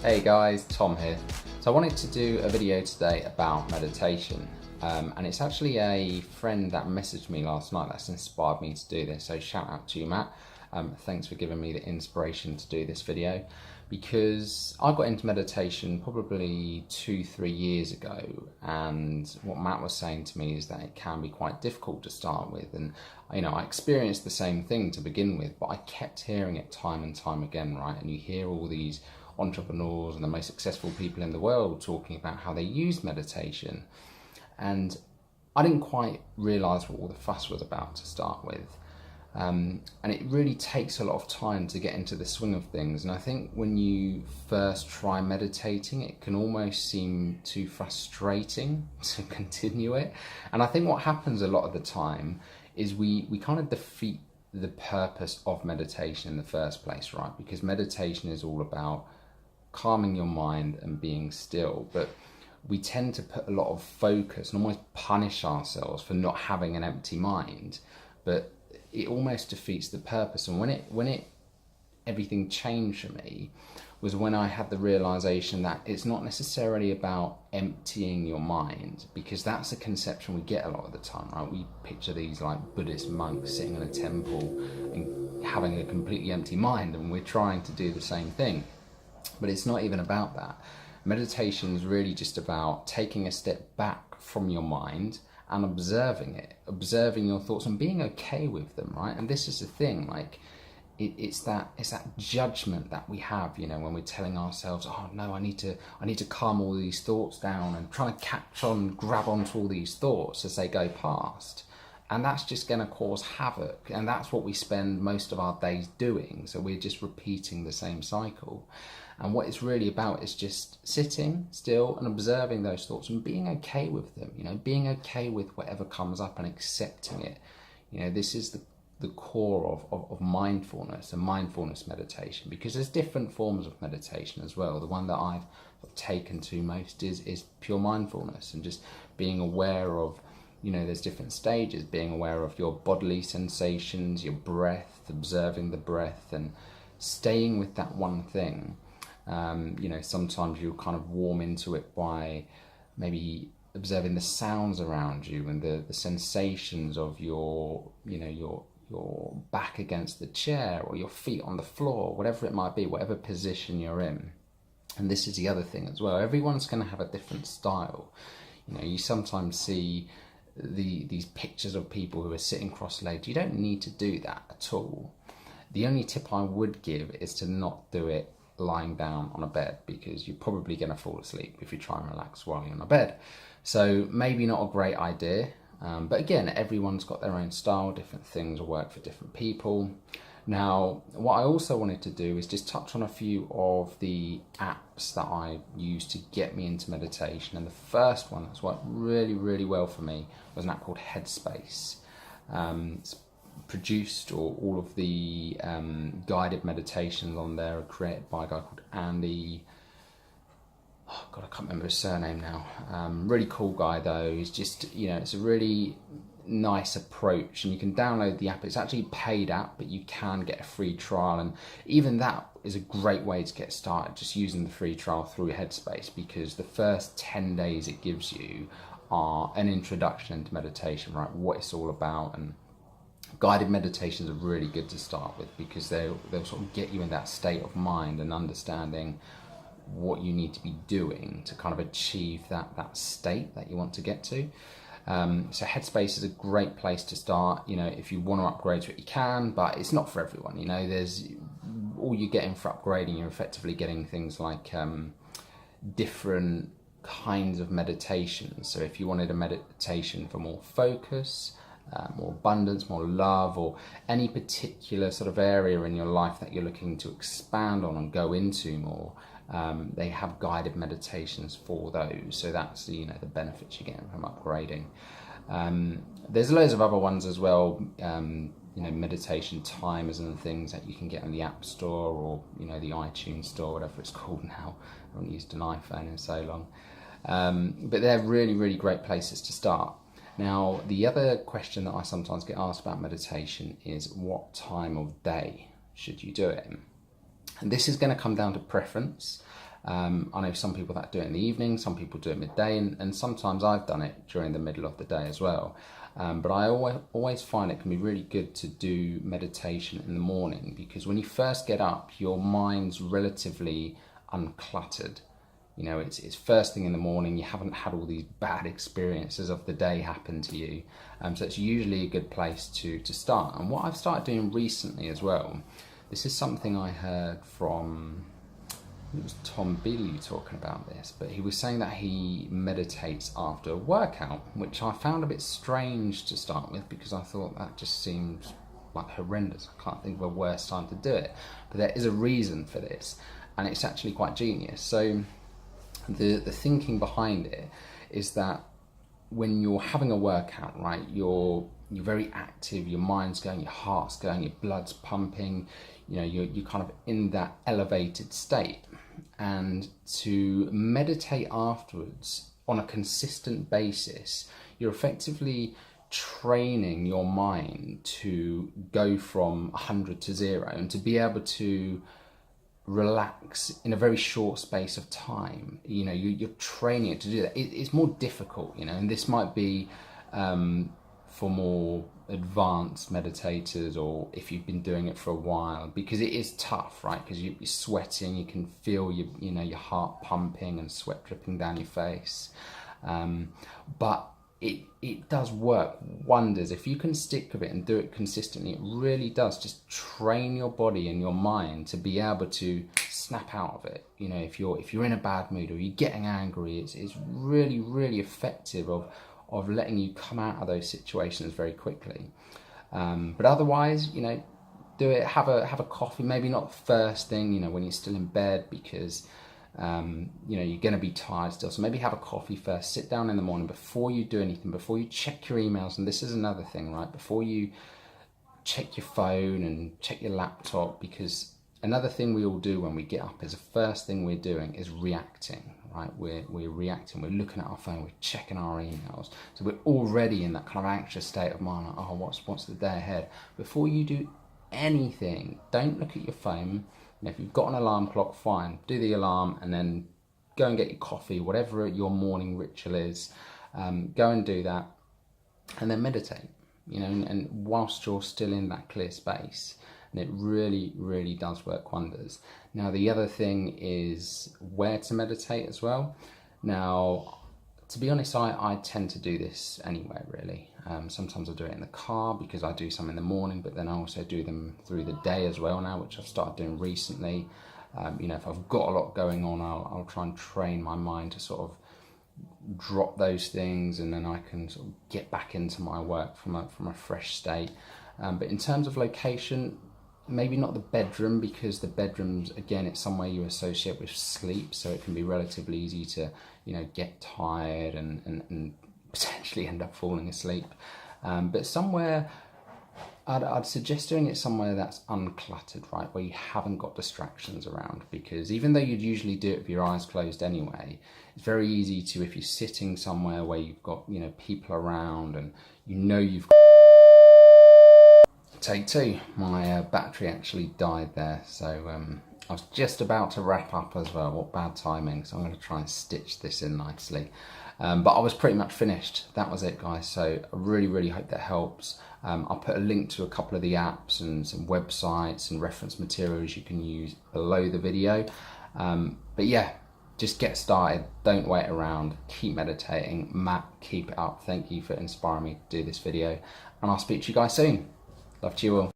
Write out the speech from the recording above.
Hey guys, Tom here. So I wanted to do a video today about meditation, and it's actually a friend that messaged me last night that's inspired me to do this, so shout out to you, Matt. Thanks for giving me the inspiration to do this video, because I got into meditation probably 2-3 years ago, and what Matt was saying to me is that it can be quite difficult to start with, and I experienced the same thing to begin with, but I kept hearing it time and time again, right? And you hear all these entrepreneurs and the most successful people in the world talking about how they use meditation, and I didn't quite realise what all the fuss was about to start with, and it really takes a lot of time to get into the swing of things. And I think when you first try meditating, it can almost seem too frustrating to continue it, and I think what happens a lot of the time is we kind of defeat the purpose of meditation in the first place, right? Because meditation is all about calming your mind and being still, but we tend to put a lot of focus and almost punish ourselves for not having an empty mind, but it almost defeats the purpose. And when everything changed for me was when I had the realization that it's not necessarily about emptying your mind, because that's a conception we get a lot of the time, right? We picture these like Buddhist monks sitting in a temple and having a completely empty mind, and we're trying to do the same thing. But it's not even about that. Meditation is really just about taking a step back from your mind and observing it, observing your thoughts and being okay with them, right? And this is the thing, like it's that judgment that we have, when we're telling ourselves, oh no, I need to calm all these thoughts down, and trying to grab onto all these thoughts as they go past. And that's just going to cause havoc, and that's what we spend most of our days doing. So we're just repeating the same cycle. And what it's really about is just sitting still and observing those thoughts and being okay with them, being okay with whatever comes up and accepting it. This is the core of mindfulness and mindfulness meditation, because there's different forms of meditation as well. The one that I've taken to most is pure mindfulness, and just being aware of, there's different stages, being aware of your bodily sensations, your breath, observing the breath and staying with that one thing. Sometimes you'll kind of warm into it by maybe observing the sounds around you and the sensations of your back against the chair or your feet on the floor, whatever it might be, whatever position you're in. And this is the other thing as well. Everyone's going to have a different style. You sometimes see these pictures of people who are sitting cross-legged. You don't need to do that at all. The only tip I would give is to not do it lying down on a bed, because you're probably going to fall asleep if you try and relax while you're on a bed. So maybe not a great idea, but again, everyone's got their own style. Different things will work for different people. Now, what I also wanted to do is just touch on a few of the apps that I use to get me into meditation. And the first one that's worked really, really well for me was an app called Headspace. It's produced, or all of the guided meditations on there are created by a guy called Andy. Oh God, I can't remember his surname now. Really cool guy though. He's just, it's a really nice approach, and you can download the app. It's actually a paid app, but you can get a free trial, and even that is a great way to get started, just using the free trial through Headspace, because the first 10 days it gives you are an introduction into meditation, right? What it's all about. And guided meditations are really good to start with, because they'll sort of get you in that state of mind and understanding what you need to be doing to kind of achieve that state that you want to get to. So Headspace is a great place to start. If you want to upgrade to it, you can, but it's not for everyone. There's all you're getting for upgrading. You're effectively getting things like different kinds of meditations. So if you wanted a meditation for more focus, more abundance, more love, or any particular sort of area in your life that you're looking to expand on and go into more, they have guided meditations for those. So that's the benefits you're getting from upgrading. There's loads of other ones as well, meditation timers and things that you can get on the App Store, or the iTunes Store, whatever it's called now. I haven't used an iPhone in so long, but they're really, really great places to start. Now, the other question that I sometimes get asked about meditation is, what time of day should you do it in? And this is going to come down to preference. I know some people that do it in the evening, some people do it midday, and sometimes I've done it during the middle of the day as well. But I always find it can be really good to do meditation in the morning, because when you first get up, your mind's relatively uncluttered. You know, it's first thing in the morning, you haven't had all these bad experiences of the day happen to you. So it's usually a good place to start. And what I've started doing recently as well, this is something I heard from, it was Tom Bealey talking about this, but he was saying that he meditates after a workout, which I found a bit strange to start with, because I thought that just seems like horrendous. I can't think of a worse time to do it. But there is a reason for this, and it's actually quite genius. So the thinking behind it is that when you're having a workout, right, you're very active, your mind's going, your heart's going, your blood's pumping, you know, you're kind of in that elevated state. And to meditate afterwards on a consistent basis, you're effectively training your mind to go from 100 to 0 and to be able to relax in a very short space of time. You know, you're training it to do that. It's more difficult, you know, and this might be for more advanced meditators, or if you've been doing it for a while, because it is tough, right? Because you're sweating, you can feel your heart pumping and sweat dripping down your face. But it does work wonders if you can stick with it and do it consistently. It really does just train your body and your mind to be able to snap out of it. You know, if you're in a bad mood or you're getting angry, it's really, really effective of letting you come out of those situations very quickly. But otherwise, you know, do it. Have a coffee. Maybe not first thing, you know, when you're still in bed, because you know, you're going to be tired still. So maybe have a coffee first, sit down in the morning before you do anything, before you check your emails. And this is another thing, right? Before you check your phone and check your laptop, because another thing we all do when we get up is the first thing we're doing is reacting, right? We're reacting, we're looking at our phone, we're checking our emails. So we're already in that kind of anxious state of mind, like, oh, what's the day ahead? Before you do anything, don't look at your phone. If you've got an alarm clock, fine, do the alarm and then go and get your coffee, whatever your morning ritual is. Go and do that and then meditate, you know, and whilst you're still in that clear space. And it really, really does work wonders. Now, the other thing is where to meditate as well. Now, to be honest, I tend to do this anywhere, really. Sometimes I do it in the car because I do some in the morning, but then I also do them through the day as well now, which I've started doing recently. You know, if I've got a lot going on, I'll try and train my mind to sort of drop those things, and then I can sort of get back into my work from a fresh state. But in terms of location, maybe not the bedroom, because the bedroom's, again, it's somewhere you associate with sleep, so it can be relatively easy to, you know, get tired and potentially end up falling asleep. But somewhere, I'd suggest doing it somewhere that's uncluttered, right, where you haven't got distractions around, because even though you'd usually do it with your eyes closed anyway, it's very easy to, if you're sitting somewhere where you've got, you know, people around and you know you've got... Take two. My battery actually died there, so I was just about to wrap up as well. What bad timing. So I'm going to try and stitch this in nicely. But I was pretty much finished. That was it, guys. So I really, really hope that helps. I'll put a link to a couple of the apps and some websites and reference materials you can use below the video. But yeah, just get started. Don't wait around. Keep meditating. Matt, keep it up. Thank you for inspiring me to do this video. And I'll speak to you guys soon. Love to you all.